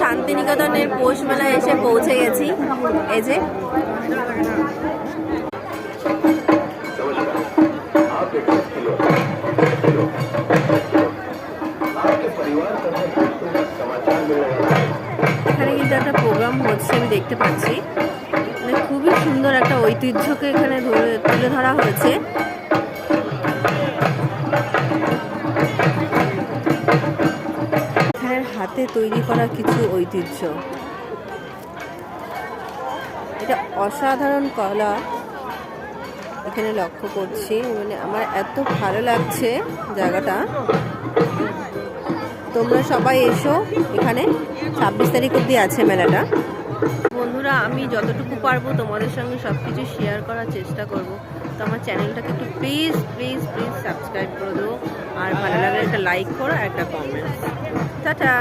শান্তিনিকেতনের পৌষ মেলায় এসে পৌঁছে গেছি। এই যে এখানে কিন্তু একটা প্রোগ্রাম হচ্ছে, আমি দেখতে পাচ্ছি। মানে খুবই সুন্দর একটা ঐতিহ্যকে এখানে তুলে ধরা হয়েছে। এখানের হাতে তৈরি করা কিছু ঐতিহ্য, এটা অসাধারণ কলা এখানে লক্ষ্য করছি। মানে আমার এত ভালো লাগছে জায়গাটা। তোমরা সবাই এসো, এখানে 26 তারিখ অবধি আছে মেলাটা। বন্ধুরা, আমি যতটুকু পারবো তোমাদের সঙ্গে সব কিছু শেয়ার করার চেষ্টা করব। তো আমার চ্যানেলটাকে একটু প্লিজ প্লিজ প্লিজ সাবস্ক্রাইব করে দেবো, আর ভালো লাগলে একটা লাইক করো আর একটা কমেন্ট। টাটা।